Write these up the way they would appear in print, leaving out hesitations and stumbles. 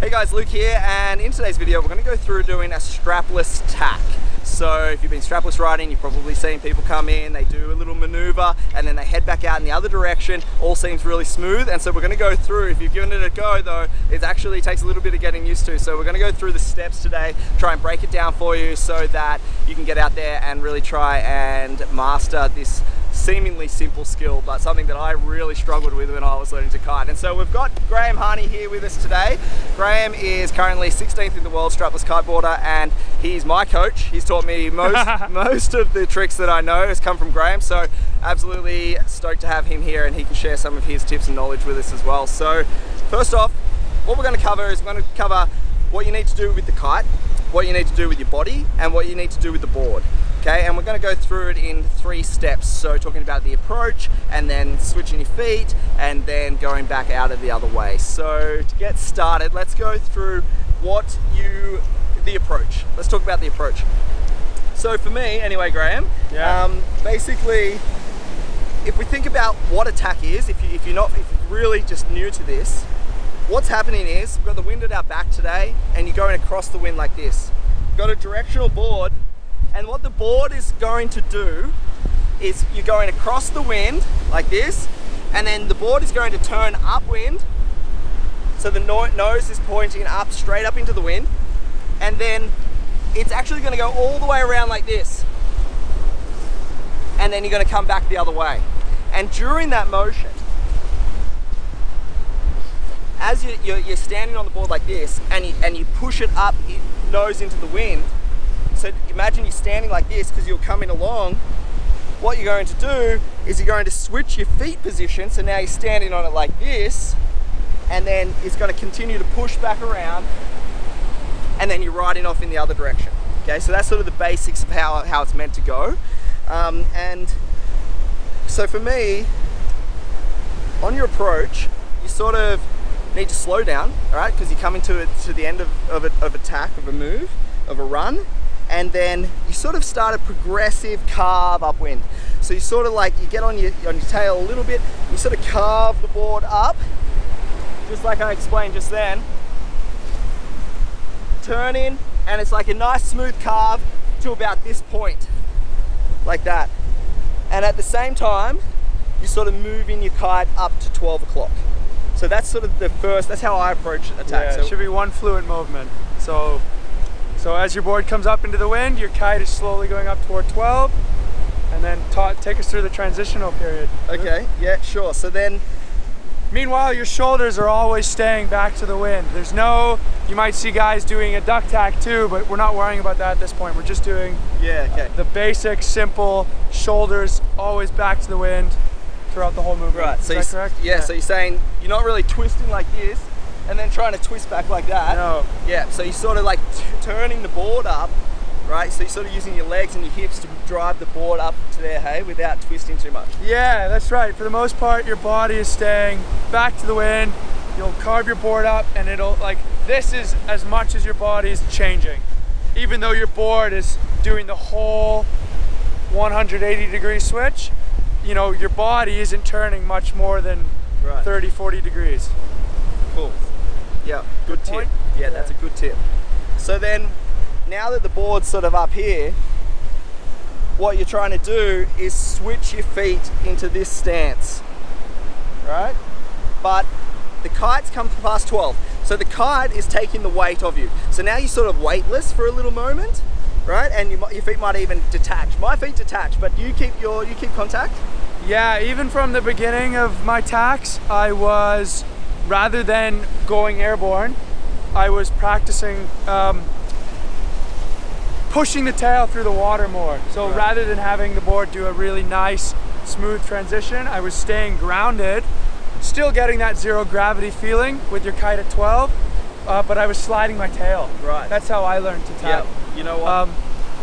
Hey guys, Luke here, and in today's video we're going to go through doing a strapless tack. So if you've been strapless riding, you've probably seen people come in, they do a little maneuver, and then they head back out in the other direction. All seems really smooth, and so we're going to go through. If you've given it a go though, it actually takes a little bit of getting used to. So we're going to go through the steps today, try and break it down for you so that you can get out there and really try and master this seemingly simple skill, but something that I really struggled with when I was learning to kite. And so we've got Graham Harney here with us today. Graham is currently 16th in the world strapless kiteboarder, and he's my coach. He's taught me most of the tricks that I know has come from Graham, so absolutely stoked to have him here, and he can share some of his tips and knowledge with us as well. So first off, what we're going to cover is we're going to cover what you need to do with the kite, what you need to do with your body, and what you need to do with the board. Okay, and we're going to go through it in 3 steps. So talking about the approach, and then switching your feet, and then going back out of the other way. So to get started, let's go through the approach. Let's talk about the approach. So for me, anyway, Graham, basically, if we think about what a tack is, if you're really just new to this, what's happening is we've got the wind at our back today, and you're going across the wind like this. You've got a directional board. And what the board is going to do is you're going across the wind like this, and then the board is going to turn upwind. So the nose is pointing up, straight up into the wind. And then it's actually going to go all the way around like this. And then you're going to come back the other way. And during that motion, as you're standing on the board like this, and you push it up, nose into the wind. So imagine you're standing like this because you're coming along. What you're going to do is you're going to switch your feet position. So now you're standing on it like this, and then it's going to continue to push back around, and then you're riding off in the other direction. Okay, so that's sort of the basics of how it's meant to go. And so for me, on your approach, you sort of need to slow down, all right, because you're coming to the end of a tack, of a move, of a run. And then you sort of start a progressive carve upwind. So you sort of like, you get on your tail a little bit, you sort of carve the board up, just like I explained just then. Turn in, and it's like a nice smooth carve to about this point, like that. And at the same time, you're sort of moving your kite up to 12 o'clock. So that's sort of that's how I approach the tack. Yeah, so it should be one fluent movement. So as your board comes up into the wind, your kite is slowly going up toward 12, and then take us through the transitional period. Okay, yeah, sure. So then, meanwhile, your shoulders are always staying back to the wind. You might see guys doing a duck tack too, but we're not worrying about that at this point. We're just doing the basic, simple shoulders always back to the wind throughout the whole movement. Right, Is that correct? Yeah, so you're saying you're not really twisting like this, and then trying to twist back like that. No. Yeah, so you're sort of like turning the board up, right? So you're sort of using your legs and your hips to drive the board up to there, hey, without twisting too much. Yeah, that's right. For the most part, your body is staying back to the wind. You'll carve your board up, and this is as much as your body is changing. Even though your board is doing the whole 180-degree switch, your body isn't turning much more than 30, 40 degrees. Cool. Yeah, good tip. Yeah, that's a good tip. So then, now that the board's sort of up here, what you're trying to do is switch your feet into this stance, right? But the kite's come past 12, so the kite is taking the weight of you. So now you're sort of weightless for a little moment, right? And your feet might even detach. My feet detach, but do you keep contact? Yeah, even from the beginning of my tacks, rather than going airborne, I was practicing pushing the tail through the water more. So rather than having the board do a really nice, smooth transition, I was staying grounded, still getting that zero gravity feeling with your kite at 12, but I was sliding my tail. Right. That's how I learned to tack. Yeah, you know what?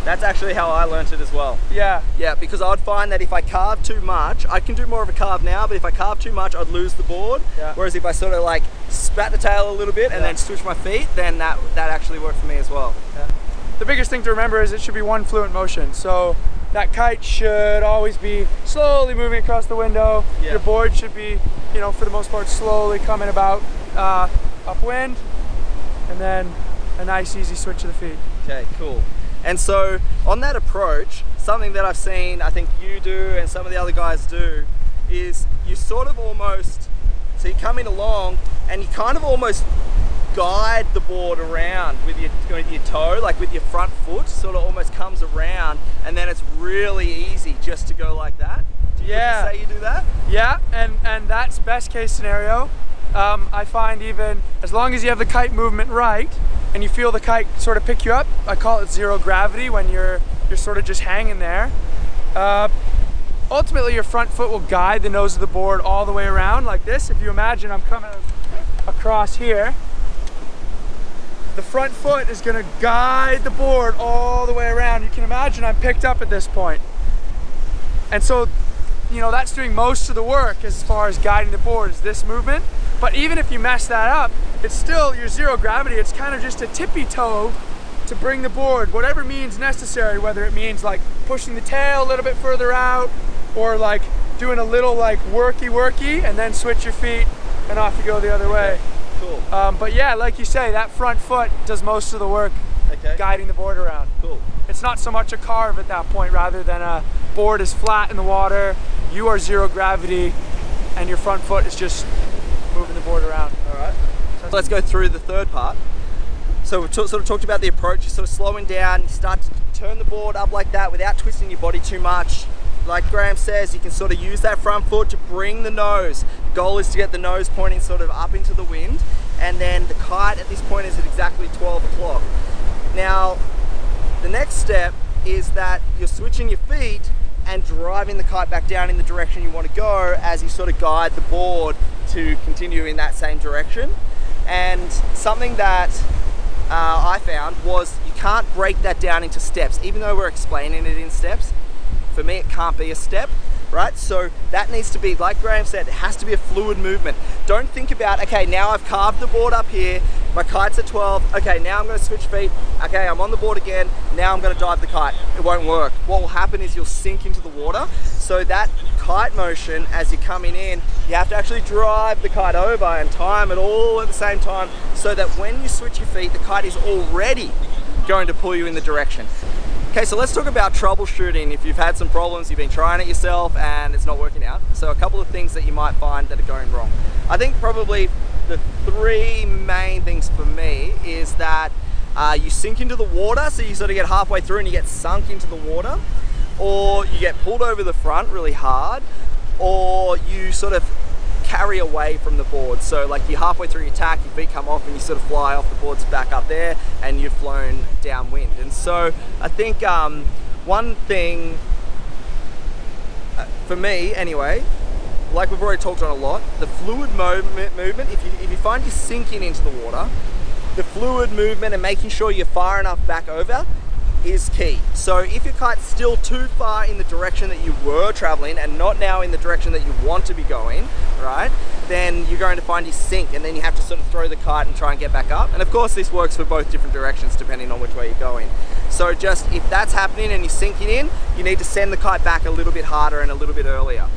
That's actually how I learned it as well. Yeah. Yeah, because I'd find that if I carve too much, I can do more of a carve now, but if I carve too much, I'd lose the board. Yeah. Whereas if I sort of like spat the tail a little bit and then switch my feet, then that actually worked for me as well. Yeah. The biggest thing to remember is it should be one fluent motion. So that kite should always be slowly moving across the window. Yeah. Your board should be, for the most part, slowly coming about upwind. and then a nice easy switch of the feet. Okay, cool. And so on that approach, something that I've seen, I think you do and some of the other guys do, is you sort of almost, so you're coming along and you kind of almost guide the board around with your toe, like with your front foot, sort of almost comes around, and then it's really easy just to go like that. Would you say you do that? Yeah, and that's best case scenario. I find even as long as you have the kite movement right and you feel the kite sort of pick you up, I call it zero gravity when you're sort of just hanging there. Ultimately your front foot will guide the nose of the board all the way around like this. If you imagine I'm coming across here, the front foot is going to guide the board all the way around. You can imagine I'm picked up at this point. And so, you know, that's doing most of the work as far as guiding the board is this movement. But even if you mess that up, it's still your zero gravity. It's kind of just a tippy toe to bring the board, whatever means necessary, whether it means like pushing the tail a little bit further out or like doing a little like worky and then switch your feet and off you go the other way. Cool. But yeah, like you say, that front foot does most of the work guiding the board around. Cool. It's not so much a carve at that point, rather than a board is flat in the water, you are zero gravity, and your front foot is just moving the board around. All right. So let's go through the third part. So we've sort of talked about the approach. You're sort of slowing down, you start to turn the board up like that without twisting your body too much. Like Graham says, you can sort of use that front foot to bring the nose. The goal is to get the nose pointing sort of up into the wind, and then the kite at this point is at exactly 12 o'clock. Now, the next step is that you're switching your feet and driving the kite back down in the direction you want to go as you sort of guide the board to continue in that same direction. And something that I found was you can't break that down into steps. Even though we're explaining it in steps, for me it can't be a step, right? So that needs to be, like Graham said, it has to be a fluid movement. Don't think about, okay, now I've carved the board up here, my kite's at 12, okay, now I'm going to switch feet, okay, I'm on the board again, now I'm going to dive the kite. It won't work. What will happen is you'll sink into the water. So that kite motion, as you're coming in, you have to actually drive the kite over and time it all at the same time, so that when you switch your feet, the kite is already going to pull you in the direction. Okay, so let's talk about troubleshooting. If you've had some problems, you've been trying it yourself and it's not working out. So a couple of things that you might find that are going wrong. I think probably the three main things for me is that you sink into the water, so you sort of get halfway through and you get sunk into the water, or you get pulled over the front really hard, or you sort of carry away from the board. So like you're halfway through your tack, your feet come off and you sort of fly off the board's back up there and you've flown downwind. And so I think one thing for me anyway, like we've already talked on a lot, the fluid movement, if you find you're sinking into the water, the fluid movement and making sure you're far enough back over is key. So if your kite's still too far in the direction that you were traveling and not now in the direction that you want to be going, right, then you're going to find you sink, and then you have to sort of throw the kite and try and get back up. And of course this works for both different directions depending on which way you're going. So just if that's happening and you're sinking in, you need to send the kite back a little bit harder and a little bit earlier.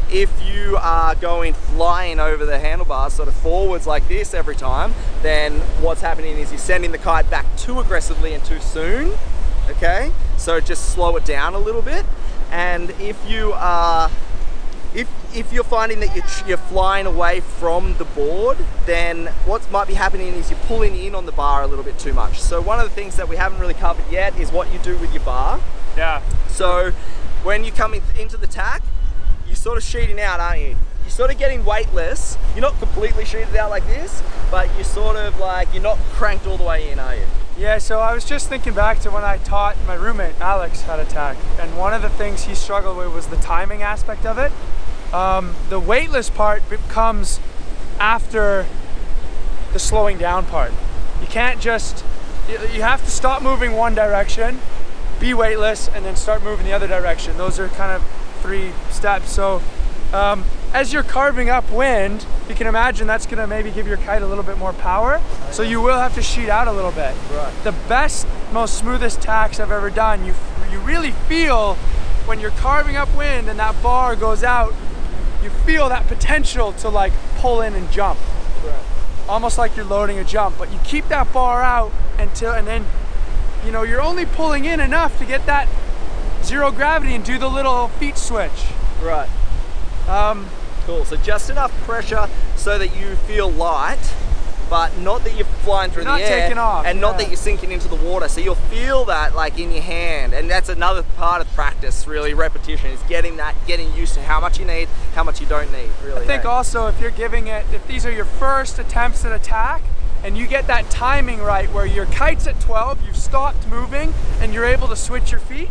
If you are going flying over the handlebars sort of forwards like this every time, then what's happening is you're sending the kite back too aggressively and too soon. Okay, so just slow it down a little bit. And if you are, if you're finding that you're flying away from the board, then what might be happening is you're pulling in on the bar a little bit too much. So one of the things that we haven't really covered yet is what you do with your bar. Yeah. So when you come into the tack, you're sort of sheeting out, aren't you? You're sort of getting weightless. You're not completely sheeted out like this, but you're sort of like, you're not cranked all the way in, are you? Yeah, so I was just thinking back to when I taught my roommate, Alex, how to tack. And one of the things he struggled with was the timing aspect of it. The weightless part comes after the slowing down part. You can't just, you have to stop moving one direction, be weightless, and then start moving the other direction. Those are kind of 3 steps. So as you're carving upwind, you can imagine that's gonna maybe give your kite a little bit more power. So you will have to sheet out a little bit. Right. The best, most smoothest tacks I've ever done, you really feel when you're carving upwind and that bar goes out, you feel that potential to like pull in and jump. Right. almost like you're loading a jump, but you keep that bar out and then, you know, you're only pulling in enough to get that zero gravity and do the little feet switch. Right. Cool, so just enough pressure so that you feel light, but not that you're flying through the air, taking off, and not that you're sinking into the water. So you'll feel that like in your hand, and that's another part of practice, really, repetition, is getting used to how much you need, how much you don't need, really. I think also if these are your first attempts at a tack, and you get that timing right where your kite's at 12, you've stopped moving, and you're able to switch your feet,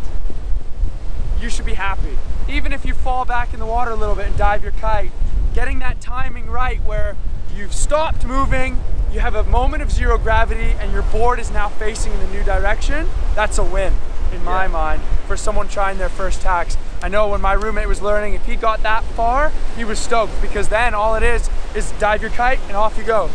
you should be happy. Even if you fall back in the water a little bit and dive your kite, getting that timing right where you've stopped moving, you have a moment of zero gravity, and your board is now facing in the new direction, that's a win in my mind for someone trying their first tacks. I know when my roommate was learning, if he got that far, he was stoked, because then all it is dive your kite and off you go.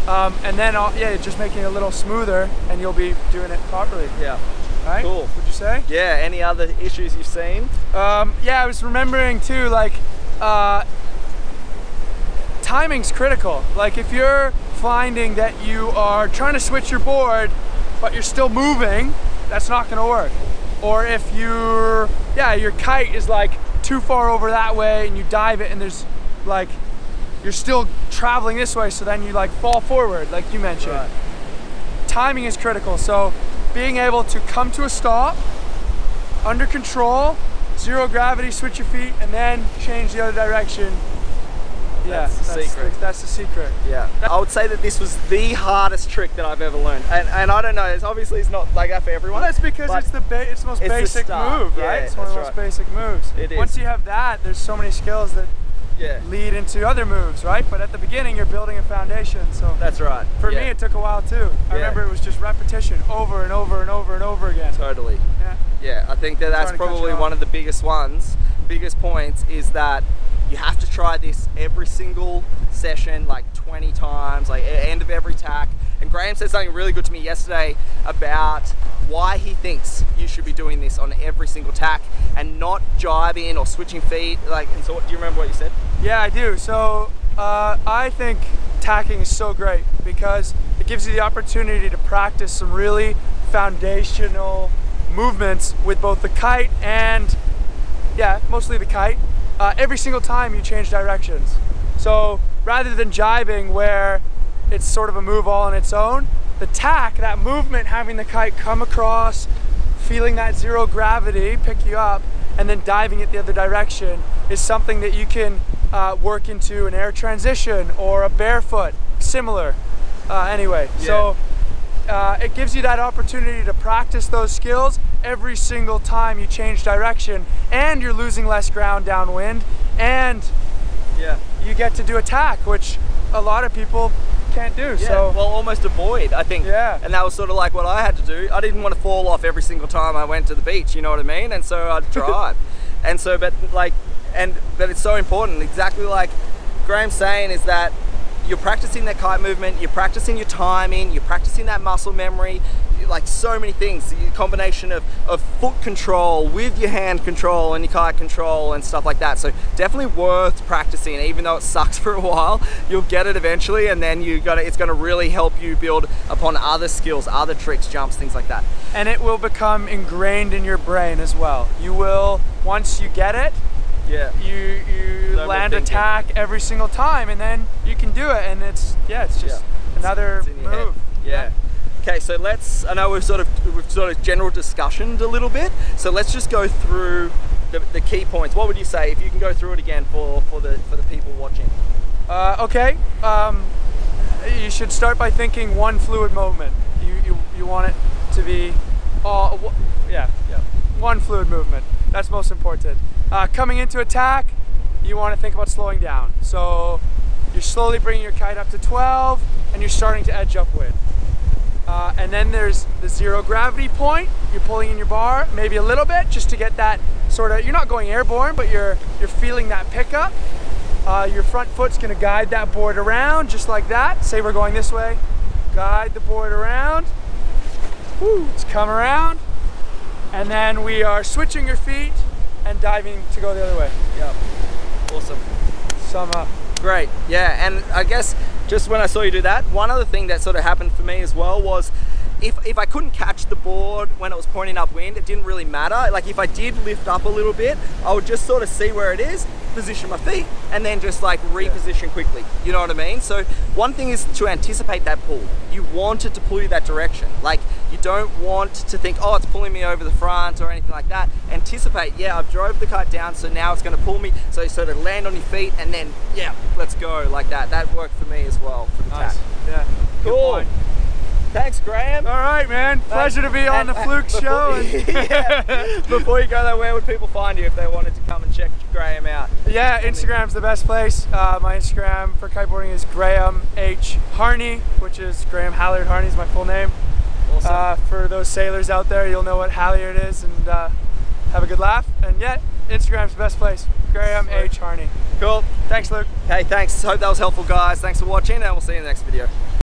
And then, just making it a little smoother, and you'll be doing it properly. Yeah. Right? Cool. Would you say? Yeah, any other issues you've seen? Yeah, I was remembering too, like, timing's critical. Like if you're finding that you are trying to switch your board, but you're still moving, that's not gonna work. Or if your kite is like too far over that way and you dive it and there's like, you're still traveling this way, so then you like fall forward, like you mentioned. Right. Timing is critical, so being able to come to a stop, under control, zero gravity, switch your feet, and then change the other direction. That's the secret. That's the secret. Yeah. I would say that this was the hardest trick that I've ever learned. And I don't know, it's not like that for everyone. Well, that's because it's the most basic move, right? Yeah, it's one of the most basic moves. It is. Once you have that, there's so many skills that lead into other moves, right? But at the beginning, you're building a foundation. So that's right. For me, it took a while too. I remember it was just repetition over and over and over and over again. Totally. Yeah, I think that's probably one of the biggest points is that you have to try this every single session, like 20 times, like at the end of every tack. And Graham said something really good to me yesterday about why he thinks you should be doing this on every single tack and not jibing or switching feet. And so do you remember what you said? Yeah, I do. So I think tacking is so great because it gives you the opportunity to practice some really foundational movements with both the kite and, mostly the kite, every single time you change directions. So rather than jibing where it's sort of a move all on its own, the tack, that movement, having the kite come across, feeling that zero gravity pick you up, and then diving it the other direction is something that you can work into an air transition or a barefoot, similar. So it gives you that opportunity to practice those skills every single time you change direction, and you're losing less ground downwind, and you get to do a tack, which a lot of people can't do. Well, almost avoid, I think. And that was sort of like what I had to do. I didn't want to fall off every single time I went to the beach, you know what I mean? And so I'd drive. But it's so important, exactly like Graham's saying, is that you're practicing that kite movement, you're practicing your timing, you're practicing that muscle memory, like so many things, the combination of foot control with your hand control and your kite control and stuff like that. So definitely worth practicing, even though it sucks for a while, you'll get it eventually, and then it's gonna really help you build upon other skills, other tricks, jumps, things like that. And it will become ingrained in your brain as well. You will, once you get it, you land a tack every single time, and then you can do it, and it's just another move. Okay, so I know we've sort of general discussioned a little bit, so let's just go through the key points. What would you say if you can go through it again for the people watching? You should start by thinking one fluid movement. You want it to be one fluid movement. That's most important. Coming into attack, you want to think about slowing down. So you're slowly bringing your kite up to 12, and you're starting to edge upwind. And then there's the zero gravity point. You're pulling in your bar, maybe a little bit, just to get that sort of, you're not going airborne, but you're feeling that pickup. Your front foot's gonna guide that board around, just like that. Say we're going this way, guide the board around. Let's come around. And then we are switching your feet and diving to go the other way. Awesome. Sum up. Great, and I guess just when I saw you do that, one other thing that sort of happened for me as well was if I couldn't catch the board when it was pointing upwind, it didn't really matter. Like if I did lift up a little bit, I would just sort of see where it is, position my feet, and then just like reposition quickly. You know what I mean? So one thing is to anticipate that pull. You want it to pull you that direction. Like you don't want to think, oh, it's pulling me over the front or anything like that. Anticipate, yeah, I've drove the kite down, so now it's going to pull me. So you sort of land on your feet and then, yeah, let's go like that. That worked for me as well for the Nice. tack. Yeah. Cool. Thanks, Graham. All right, man. Pleasure to be on the Flukes show. Yeah. Before you go there, where would people find you if they wanted to come and check Graham out? Yeah, Instagram's the best place. My Instagram for kiteboarding is Graham H. Harney, which is Graham Halliard Harney is my full name. Awesome. For those sailors out there, you'll know what Halliard is, and have a good laugh. And yeah, Instagram's the best place. Graham H. Harney. Cool. Thanks, Luke. Okay, thanks. Hope that was helpful, guys. Thanks for watching, and we'll see you in the next video.